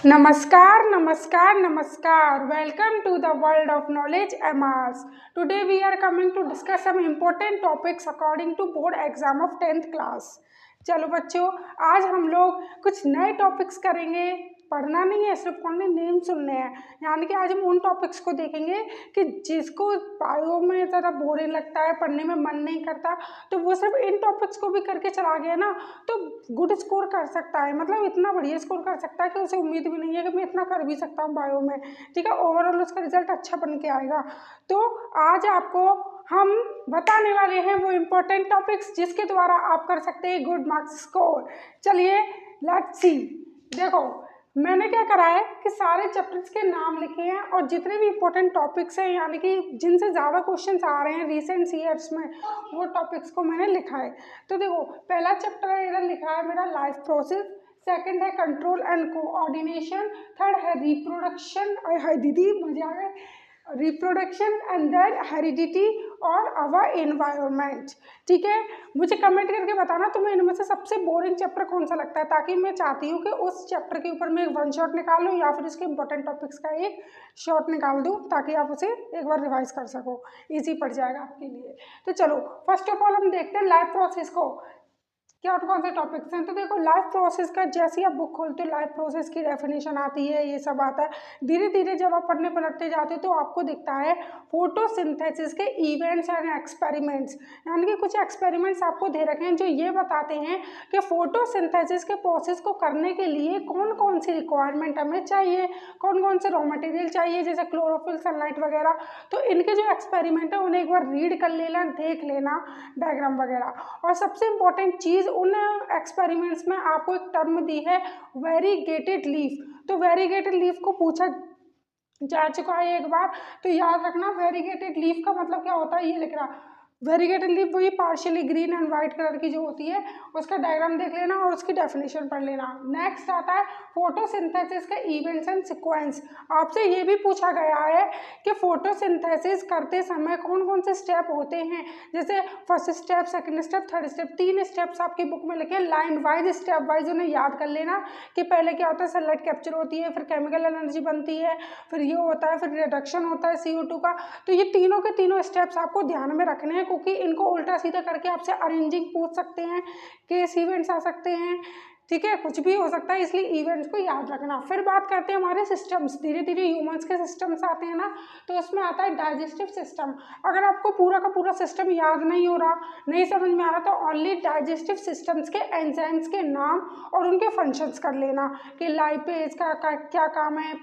Namaskar, Namaskar, Namaskar. Welcome to the world of knowledge MRs. Today we are coming to discuss some important topics according to board exam of 10th class. चलो बच्चों, आज हम लोग कुछ नए topics करेंगे. पढ़ना नहीं है, सिर्फ ओनली नेम सुनने हैं. यानी कि आज हम उन टॉपिक्स को देखेंगे कि जिसको बायो में ज़रा बोरिंग लगता है, पढ़ने में मन नहीं करता, तो वो सिर्फ इन टॉपिक्स को भी करके चला गया ना तो गुड स्कोर कर सकता है. मतलब इतना बढ़िया स्कोर कर सकता है कि उसे उम्मीद भी नहीं है कि मैं इतना कर भी सकता हूँ बायो में. ठीक है, ओवरऑल उसका रिजल्ट अच्छा बन के आएगा. तो आज आपको हम बताने वाले हैं वो इम्पोर्टेंट टॉपिक्स जिसके द्वारा आप कर सकते हैं गुड मार्क्स स्कोर. चलिए लेट्स सी. देखो, मैंने क्या करा है कि सारे चैप्टर्स के नाम लिखे हैं और जितने भी इंपॉर्टेंट टॉपिक्स हैं यानी कि जिनसे ज़्यादा क्वेश्चंस आ रहे हैं रिसेंट ईयर्स में, वो टॉपिक्स को मैंने लिखा है. तो देखो, पहला चैप्टर इधर लिखा है मेरा लाइफ प्रोसेस, सेकंड है कंट्रोल एंड कोऑर्डिनेशन, थर्ड है रिप्रोडक्शन. हाय दीदी मजे आ गए. रिप्रोडक्शन एंड देन हेरिडिटी और अवर एनवायरनमेंट. ठीक है, मुझे कमेंट करके बताना तुम्हें इनमें से सबसे बोरिंग चैप्टर कौन सा लगता है, ताकि मैं चाहती हूँ कि उस चैप्टर के ऊपर मैं एक वन शॉट निकाल लूँ या फिर इसके इंपॉर्टेंट टॉपिक्स का एक शॉट निकाल दूँ ताकि आप उसे एक बार रिवाइज कर सको. ईजी पड़ जाएगा आपके लिए. तो चलो फर्स्ट ऑफ ऑल हम देखते हैं लाइफ प्रोसेस को क्या कौन से टॉपिक्स हैं. तो देखो, लाइफ प्रोसेस का जैसे ही आप बुक खोलते हो लाइफ प्रोसेस की डेफिनेशन आती है, ये सब आता है. धीरे धीरे जब आप पढ़ने पलटते जाते हो तो आपको दिखता है फोटोसिंथेसिस के इवेंट्स एंड एक्सपेरिमेंट्स. यानी कि कुछ एक्सपेरिमेंट्स आपको दे रखे हैं जो ये बताते हैं कि फोटोसिंथेसिस के प्रोसेस को करने के लिए कौन कौन सी रिक्वायरमेंट हमें चाहिए, कौन कौन से रॉ मटेरियल चाहिए, जैसे क्लोरोफिल, सनलाइट वगैरह. तो इनके जो एक्सपेरिमेंट है उन्हें एक बार रीड कर लेना, देख लेना डायग्राम वगैरह. और सबसे इम्पोर्टेंट चीज़ उन एक्सपेरिमेंट्स में आपको एक टर्म दी है वेरीगेटेड लीफ. तो वेरीगेटेड लीफ को पूछा जा चुका है एक बार, तो याद रखना वेरीगेटेड लीफ का मतलब क्या होता है. ये लिख रहा वेरीगेटेड लीफ वही partially green and white colour की जो होती है, उसका डायग्राम देख लेना और उसकी डेफिनेशन पढ़ लेना. नेक्स्ट आता है फोटोसिंथेसिस का इवेंट्स एंड सीक्वेंस. आपसे ये भी पूछा गया है कि फोटोसिंथेसिस करते समय कौन कौन से स्टेप होते हैं. जैसे first step, second step, third step, 3 steps आपकी बुक में लिखे. लाइन वाइज स्टेप वाइज उन्हें याद कर लेना कि पहले क्या होता है, सनलाइट कैप्चर होती है, फिर केमिकल एनर्जी बनती है, फिर ये होता है, फिर रिडक्शन होता है CO2 का. तो ये तीनों के तीनों स्टेप्स आपको ध्यान में रखने हैं क्योंकि इनको उल्टा सीधा करके आपसे अरेंजिंग पूछ सकते हैं, केस इवेंट्स आ सकते हैं. ठीक है, कुछ भी हो सकता है, इसलिए इवेंट्स को याद रखना. फिर बात करते हैं हमारे सिस्टम्स. धीरे धीरे ह्यूमंस के सिस्टम्स आते हैं ना, तो उसमें आता है डाइजेस्टिव सिस्टम. अगर आपको पूरा का पूरा सिस्टम याद नहीं हो रहा, नहीं समझ में आ रहा, तो ओनली डाइजेस्टिव सिस्टम्स के एंजाइम्स के नाम और उनके फंक्शंस कर लेना कि लाइपेज का क्या काम है,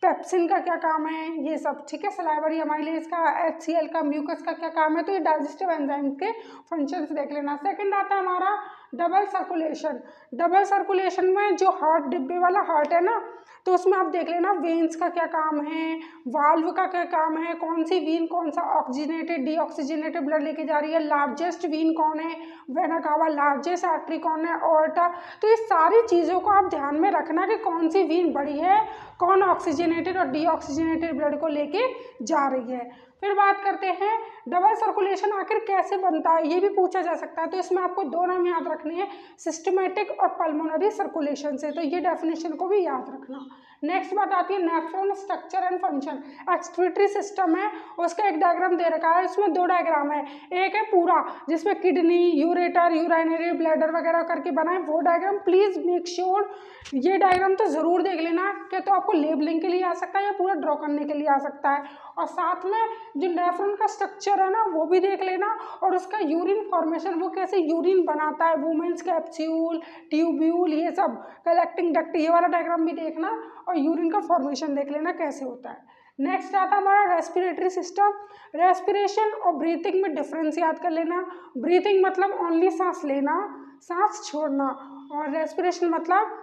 पेप्सिन का क्या काम है, ये सब. ठीक है, सलाइवरी अमाइलेज का, HCl का, म्यूकस का क्या काम है. तो ये डाइजेस्टिव एंजाइम के फंक्शंस देख लेना. सेकंड आता है हमारा डबल सर्कुलेशन. डबल सर्कुलेशन में जो हार्ट, डिब्बे वाला हार्ट है ना, तो उसमें आप देख लेना वेन्स का क्या काम है, वाल्व का क्या काम है, कौन सी वीन कौन सा ऑक्सीजनेटेड डीऑक्सीजनेटेड ब्लड लेके जा रही है, लार्जेस्ट वीन कौन है, वेना कावा, लार्जेस्ट आर्टरी कौन है, ऑर्टा. तो ये सारी चीज़ों को आप ध्यान में रखना कि कौन सी वीन बड़ी है, कौन ऑक्सीजनेटेड और डीऑक्सीजनेटेड ब्लड को लेके जा रही है. फिर बात करते हैं डबल सर्कुलेशन आखिर कैसे बनता है, ये भी पूछा जा सकता है. तो इसमें आपको 2 नाम याद रखने हैं, सिस्टमेटिक और पल्मोनरी सर्कुलेशन से. तो ये डेफिनेशन को भी याद रखना. नेक्स्ट बात आती है nephron structure and function. Excretory system है, उसका एक डायग्राम दे रखा है. इसमें 2 डायग्राम है. एक है पूरा जिसमें किडनी, यूरेटर, यूराइनरी ब्लैडर वगैरह करके बना है, वो डायग्राम प्लीज मेक श्योर ये डायग्राम तो ज़रूर देख लेना. क्या तो आपको लेबलिंग के लिए आ सकता है या पूरा ड्रॉ करने के लिए आ सकता है. और साथ में जो नेफ्रॉन का स्ट्रक्चर है ना, वो भी देख लेना, और उसका यूरिन फॉर्मेशन, वो कैसे यूरिन बनाता है, वुमेन्स कैप्सूल, ट्यूब्यूल, ये सब, कलेक्टिंग डक्ट, ये वाला डायग्राम भी देखना, और यूरिन का फॉर्मेशन देख लेना कैसे होता है. नेक्स्ट आता है हमारा रेस्पिरेटरी सिस्टम. रेस्पिरेशन और ब्रीथिंग में डिफरेंस याद कर लेना. ब्रीथिंग मतलब ओनली सांस लेना, सांस छोड़ना, और रेस्पिरेशन मतलब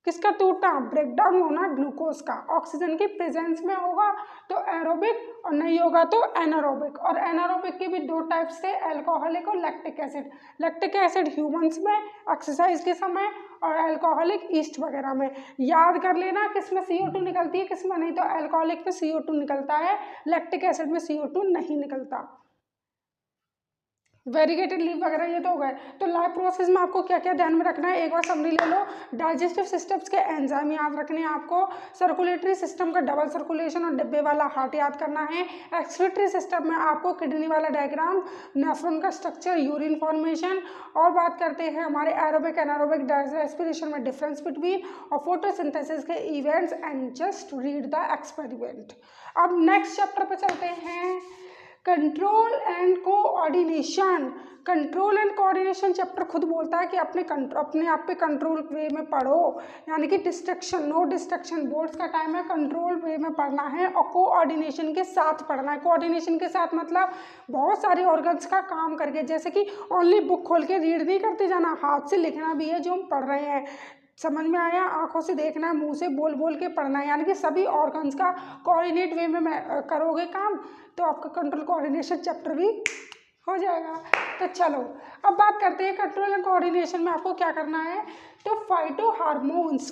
किसका टूटना, ब्रेकडाउन होना ग्लूकोज का. ऑक्सीजन की प्रेजेंस में होगा तो एरोबिक, और नहीं होगा तो एनारोबिक. और एनारोबिक के भी 2 टाइप्स थे, अल्कोहलिक और lactic acid. Lactic acid humans में एक्सरसाइज के समय, और अल्कोहलिक ईस्ट वगैरह में. याद कर लेना किसमें CO2 निकलती है, किसमें नहीं. तो अल्कोहलिक में CO2 निकलता है, लैक्टिक एसिड में CO2 नहीं निकलता. वेरीगेटेड लीफ वगैरह ये तो हो गए। तो लाइफ प्रोसेस में आपको क्या क्या ध्यान में रखना है, एक बार समरी ले लो। डाइजेस्टिव सिस्टम्स के एंजाइम याद रखने हैं आपको। सर्कुलेटरी सिस्टम का डबल सर्कुलेशन और डिब्बे वाला हार्ट याद करना है। एक्सक्रीटरी सिस्टम में आपको किडनी वाला डायग्राम, नेफ्रॉन का स्ट्रक्चर, यूरिन फॉर्मेशन। और बात करते हैं हमारे एरोबिक एनारोबिक रेस्पिरेशन में डिफरेंस बिटवीन, और फोटोसिंथेसिस के events, and just read the experiment. अब नेक्स्ट चैप्टर पे चलते हैं, control and coordination. Control and coordination chapter खुद बोलता है कि अपने आप पे कंट्रोल वे में पढ़ो, यानी कि डिस्ट्रक्शन, नो डिस्ट्रक्शन। बोर्ड्स का टाइम है, कंट्रोल वे में पढ़ना है और कोऑर्डिनेशन के साथ पढ़ना है। कोऑर्डिनेशन के साथ मतलब बहुत सारे ऑर्गन्स का काम करके, जैसे कि ओनली बुक खोल के रीड नहीं करते जाना, हाथ से लिखना भी है जो हम पढ़ रहे हैं। समझ में आया? आंखों से देखना है, मुंह से बोल बोल के पढ़ना है, यानी कि सभी ऑर्गन्स का कोऑर्डिनेट वे में करोगे काम तो आपका कंट्रोल कोऑर्डिनेशन चैप्टर भी हो जाएगा। तो चलो अब बात करते हैं कंट्रोल एंड कोऑर्डिनेशन में आपको क्या करना है। तो फाइटो हार्मोन्स,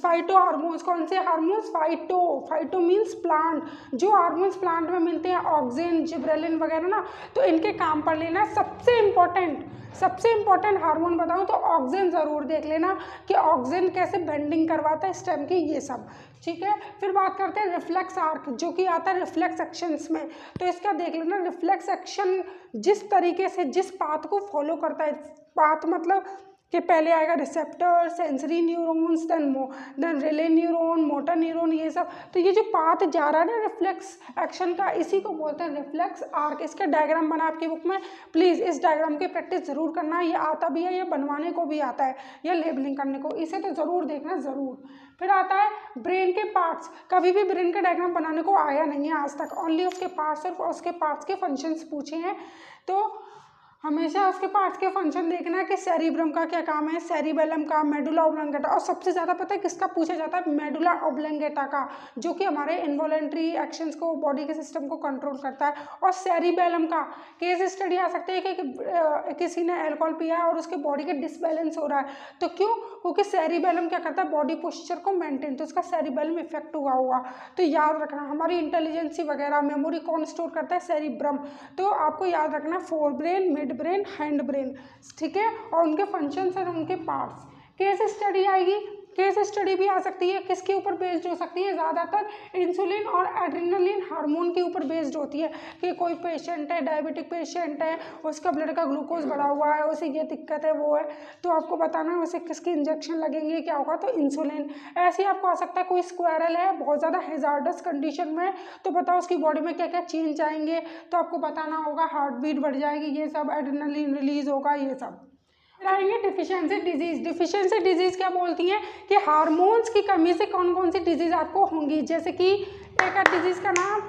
कौन से हार्मोन्स? Phyto means plant. जो हार्मोन्स प्लांट में मिलते हैं, ऑक्सिन, जिब्रेलिन वगैरह ना, तो इनके काम पढ़ लेना। सबसे इम्पॉर्टेंट हार्मोन बताऊं तो ऑक्सिन ज़रूर देख लेना कि ऑक्सिन कैसे बेंडिंग करवाता है स्टेम की, ये सब ठीक है। फिर बात करते हैं रिफ्लेक्स आर्क, जो कि आता है रिफ्लेक्स एक्शंस में, तो इसका देख लेना। रिफ्लेक्स एक्शन जिस तरीके से जिस पाथ को फॉलो करता है, पाथ मतलब कि पहले आएगा receptor, sensory neurons, then relay neuron, motor neuron, ये सब। तो ये जो पाथ जा रहा है ना रिफ्लेक्स एक्शन का, इसी को बोलते हैं रिफ्लेक्स आर्क। इसका डायग्राम बना आपकी बुक में, प्लीज़ इस डायग्राम की प्रैक्टिस ज़रूर करना। ये आता भी है, ये बनवाने को भी आता है, या लेबलिंग करने को, इसे तो ज़रूर देखना ज़रूर। फिर आता है ब्रेन के पार्ट्स। कभी भी ब्रेन का डायग्राम बनाने को आया नहीं है आज तक, ओनली उसके पार्ट्स और उसके पार्ट्स के फंक्शंस पूछे हैं। तो हमेशा उसके पार्ट्स के फंक्शन देखना है कि सेरिब्रम का क्या काम है, सेरिबेलम का, मेडुला ऑब्लंगेटा, और सबसे ज़्यादा पता है किसका पूछा जाता है? मेडुला ऑब्लंगेटा का, जो कि हमारे इन्वॉलेंट्री एक्शंस को, बॉडी के सिस्टम को कंट्रोल करता है। और सेरिबेलम का केस स्टडी आ सकती है कि किसी ने अल्कोहल पिया और उसके बॉडी के डिसबैलेंस हो रहा है, तो क्यों? क्योंकि सेरिबेलम क्या करता है? बॉडी पोस्चर को मेंटेन, तो उसका सेरिबेलम इफेक्ट हुआ हुआ। तो याद रखना, हमारी इंटेलिजेंसी वगैरह, मेमोरी कौन स्टोर करता है? सेरिब्रम। तो आपको याद रखना fore brain, mid brain, hind brain, ठीक है, और उनके फंक्शंस और उनके पार्ट्स। केस स्टडी आएगी, केस स्टडी भी आ सकती है, किसके ऊपर बेस्ड हो सकती है? ज़्यादातर इंसुलिन और एड्रेनलिन हार्मोन के ऊपर बेस्ड होती है, कि कोई पेशेंट है, डायबिटिक पेशेंट है, उसका ब्लड का ग्लूकोज बढ़ा हुआ है, उसे ये दिक्कत है, वो है, तो आपको बताना है उसे किसके इंजेक्शन लगेंगे, क्या होगा, तो इंसुलिन। ऐसे ही आपको आ सकता है कोई स्क्वायरल है बहुत ज़्यादा हेजार्डस कंडीशन में, तो बताओ उसकी बॉडी में क्या क्या चेंज आएंगे, तो आपको बताना होगा, हार्ट बीट बढ़ जाएगी, ये सब, एड्रेनलिन रिलीज होगा, ये सब। फिर आएंगे डिफिशियंसी डिजीज। डिफिशियंसी डिजीज क्या बोलती हैं कि हार्मोन्स की कमी से कौन कौन सी डिजीज आपको होंगी, जैसे कि एक डिजीज का नाम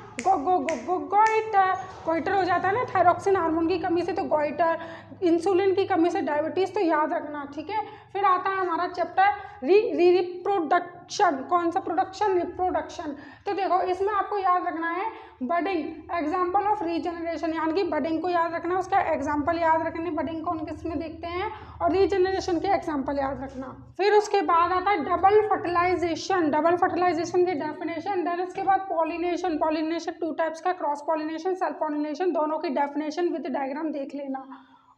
गोइटर हो जाता है ना, थायरॉक्सिन हार्मोन की कमी से, तो गोइटर, इंसुलिन की कमी से डायबिटीज, तो याद रखना, ठीक है। फिर आता है हमारा चैप्टर रिप्रोडक्शन। कौन सा प्रोडक्शन? रिप्रोडक्शन। तो देखो इसमें आपको याद रखना है बडिंग, एग्जाम्पल ऑफ रीजनरेशन, यानी कि बडिंग को याद रखना, उसका एग्जाम्पल याद रखने, बडिंग कौन किस में देखते हैं, और रीजनरेशन के एग्जाम्पल याद रखना। फिर उसके बाद आता है डबल फर्टिलाइजेशन, डबल फर्टिलाइजेशन की डेफिनेशन। देन उसके बाद पॉलिनेशन, पॉलिनेशन टू टाइप्स का, क्रॉस पॉलिनेशन, सेल्फ पॉलिनेशन, दोनों की डेफिनेशन विद डायग्राम देख लेना।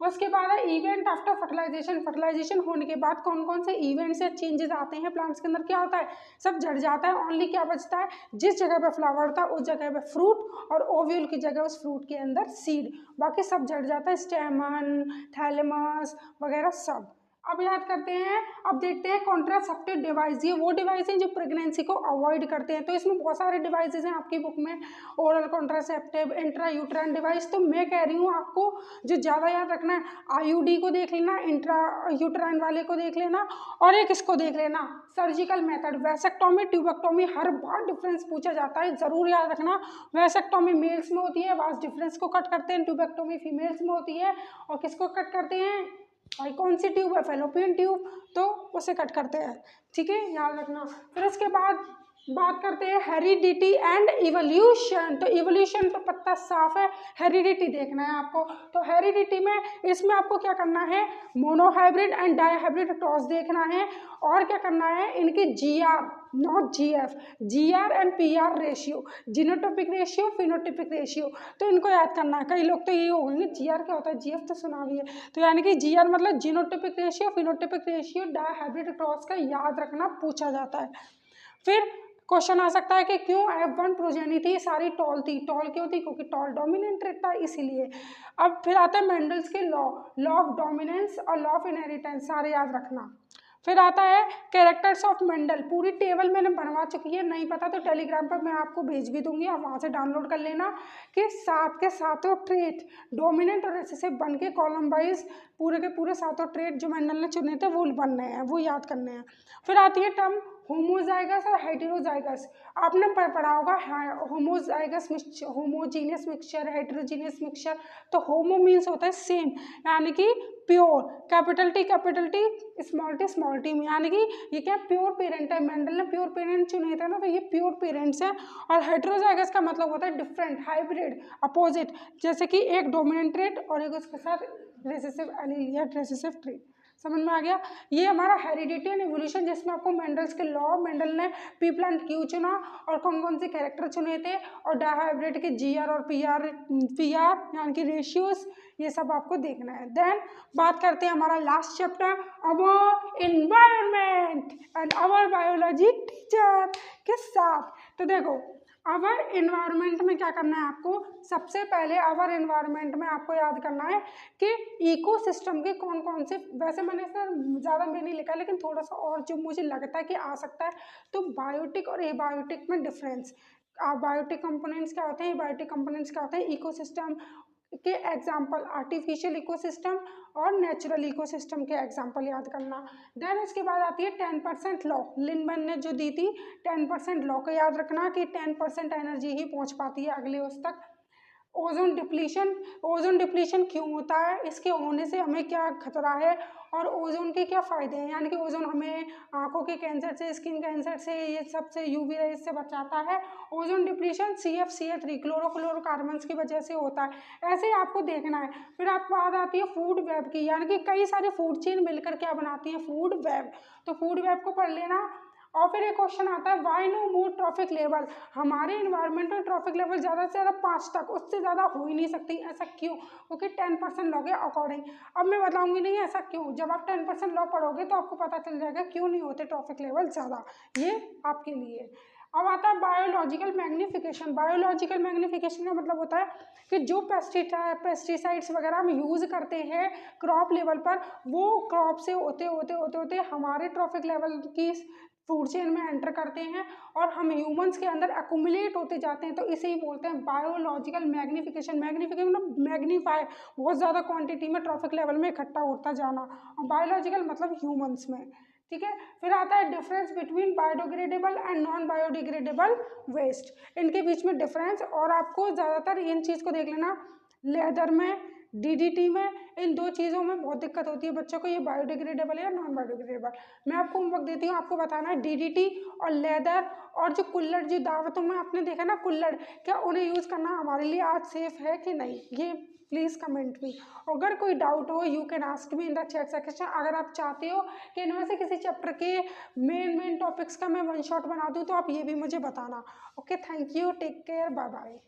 उसके बाद है इवेंट आफ्टर फर्टिलाइजेशन। फर्टिलाइजेशन होने के बाद कौन कौन से इवेंट्स या चेंजेस आते हैं प्लांट्स के अंदर, क्या होता है? सब झड़ जाता है, ओनली क्या बचता है? जिस जगह पे फ्लावर था उस जगह पे फ्रूट, और ओव्यूल की जगह उस फ्रूट के अंदर सीड, बाकी सब झड़ जाता है, स्टेमन, थैलेमस वगैरह सब। अब याद करते हैं, अब देखते हैं कॉन्ट्रासेप्टिव डिवाइस। ये वो डिवाइस हैं जो प्रेगनेंसी को अवॉइड करते हैं, तो इसमें बहुत सारे डिवाइसेज हैं आपकी बुक में, oral contraceptive, intra uterine device. तो मैं कह रही हूँ आपको जो ज़्यादा याद रखना है, आईयूडी को देख लेना, इंट्रा यूट्राइन वाले को देख लेना, और एक इसको देख लेना, सर्जिकल मेथड, वैसेक्टोमी, ट्यूबेक्टोमी। हर बार डिफरेंस पूछा जाता है, ज़रूर याद रखना। वैसेक्टोमी मेल्स में होती है, वास डिफरेंस को कट करते हैं, ट्यूबेक्टोमी फीमेल्स में होती है, और किसको कट करते हैं? भाई कौन सी ट्यूब है? फेलोपियन ट्यूब, तो उसे कट करते हैं, ठीक है, याद रखना। फिर उसके बाद बात करते हैं हेरिडिटी एंड इवोल्यूशन। तो इवोल्यूशन तो पत्ता साफ है, हेरिडिटी देखना है आपको। तो हेरिडिटी में इसमें आपको क्या करना है, मोनोहाइब्रिड एंड डाइहाइब्रिड क्रॉस देखना है, और क्या करना है, इनकी GR not GF, GR and PR ratio, genotypic ratio, phenotypic ratio. तो इनको याद करना है। कई लोग तो ये होंगे जीआर क्या होता है, जीएफ तो सुना भी है। तो यानी कि जीआर मतलब genotypic ratio, phenotypic ratio, dihybrid cross का याद रखना पूछा जाता है। फिर क्वेश्चन आ सकता है कि क्यों F1 प्रोजेनी थी सारी टॉल थी, टॉल क्यों थी, क्योंकि टॉल डोमिनेंट रहता है इसीलिए। अब फिर आता है मेंडल्स के लॉ, लॉ ऑफ डोमिनेंस और लॉ ऑफ इनहेरिटेंस, सारे याद रखना। फिर आता है कैरेक्टर्स ऑफ मेंडल, पूरी टेबल मैंने बनवा चुकी है, नहीं पता तो टेलीग्राम पर मैं आपको भेज भी दूंगी, आप वहाँ से डाउनलोड कर लेना कि सात के सातों ट्रेट डोमिनेंट और रिसेसिव बन के कॉलम वाइज पूरे के पूरे सातों ट्रेट जो मेंडल ने चुने थे वो बनने हैं, वो याद करने हैं। फिर आती है टर्म होमोजाइगस और हेटेरोजाइगस। आपने पढ़ा होगा homozygous mixture, homogeneous mixture, heterogeneous mixture. तो होमो मीन्स होता है सेम, यानी कि pure, capital T small T में, यानी कि ये क्या प्योर पेरेंट है, मेंडल ने प्योर पेरेंट चुने थे ना, तो ये प्योर पेरेंट्स हैं। और हेटेरोजाइगस का मतलब होता है डिफरेंट, हाइब्रिड, अपोजिट, जैसे कि एक डोमिनेंट ट्रेट और एक उसके साथ रिसेसिव एलील या रिसेसिव ट्रेट। समझ में आ गया। ये हमारा हेरिडिटी एंड इवोल्यूशन, जिसमें आपको मेंडल्स के लॉ, मेंडल ने पी प्लांट क्यों चुना और कौन कौन से कैरेक्टर चुने थे, और डाइहाइब्रिड के जीआर और पीआर यानी कि रेशियोज, ये सब आपको देखना है। देन बात करते हैं हमारा last chapter, our environment and our biology teacher के साथ। तो देखो अवर इन्वायरमेंट में क्या करना है आपको, सबसे पहले अवर इन्वायरमेंट में आपको याद करना है कि इकोसिस्टम के कौन कौन से, वैसे मैंने इसमें ज़्यादा में नहीं लिखा लेकिन थोड़ा सा और जो मुझे लगता है कि आ सकता है। तो बायोटिक और एबायोटिक में डिफरेंस, बायोटिक कंपोनेंट्स क्या होते हैं, एबायोटिक कंपोनेंट्स क्या होते हैं, इकोसिस्टम के एग्जाम्पल आर्टिफिशियल इकोसिस्टम और नेचुरल इकोसिस्टम के एग्जाम्पल याद करना। देन इसके बाद आती है 10% लॉ, लिंडमैन ने जो दी थी 10% लॉ को याद रखना कि 10% एनर्जी ही पहुंच पाती है अगले उस तक। ओजोन डिप्लीशन, ओजोन डिप्लीशन क्यों होता है, इसके होने से हमें क्या खतरा है, और ओजोन के क्या फ़ायदे हैं, यानी कि ओजोन हमें आंखों के कैंसर से, स्किन कैंसर से, ये सब से, यूवी रेज से बचाता है। ओजोन डिप्लीशन CFCl3 क्लोरोफ्लोरोकार्बन्स की वजह से होता है, ऐसे ही आपको देखना है। फिर आपको बात आती है फूड वेब की, यानी कि कई सारे फूड चेन मिलकर क्या बनाती हैं, फूड वेब। तो फूड वेब को पढ़ लेना। और फिर एक क्वेश्चन आता है why no more trophic level, हमारे इन्वायरमेंट में ट्रॉफिक लेवल ज़्यादा से ज़्यादा 5 तक, उससे ज़्यादा हो ही नहीं सकती, ऐसा क्यों, क्योंकि 10% लॉ के अकॉर्डिंग। अब मैं बताऊंगी नहीं ऐसा क्यों, जब आप 10% लॉ पढ़ोगे तो आपको पता चल जाएगा क्यों नहीं होते ट्रॉफिक लेवल ज़्यादा, ये आपके लिए। अब आता है बायोलॉजिकल मैग्नीफिकेशन। बायोलॉजिकल मैग्नीफिकेशन का मतलब होता है कि जो पेस्टिसाइड्स वगैरह हम यूज़ करते हैं क्रॉप लेवल पर, वो क्रॉप से होते होते होते होते हमारे ट्रॉफिक लेवल की फूड चेन में एंटर करते हैं और हम ह्यूमंस के अंदर एक्यूमुलेट होते जाते हैं। तो इसे ही बोलते हैं बायोलॉजिकल मैग्नीफिकेशन। मैग्नीफिकेशन मतलब मैग्नीफाई, बहुत ज़्यादा क्वांटिटी में ट्रॉफिक लेवल में इकट्ठा होता जाना, और बायोलॉजिकल मतलब ह्यूमंस में, ठीक है। फिर आता है difference between biodegradable and non biodegradable waste, इनके बीच में डिफरेंस, और आपको ज़्यादातर इन चीज़ को देख लेना, लेदर में, DDT में, इन दो चीज़ों में बहुत दिक्कत होती है बच्चों को, ये बायोडिग्रेडेबल है या नॉन बायोडिग्रेडेबल। मैं आपको होमवर्क देती हूँ, आपको बताना है DDT और लेदर और जो कुल्हड़, जो दावतों में आपने देखा ना कुल्हड़, क्या उन्हें यूज़ करना हमारे लिए आज सेफ है कि नहीं, ये प्लीज़ कमेंट मी। अगर कोई डाउट हो you can ask me in the chat section. अगर आप चाहते हो कि इनमें से किसी चैप्टर के मेन टॉपिक्स का मैं वन शॉट बना दूँ तो आप ये भी मुझे बताना। Okay, thank you, take care, bye bye.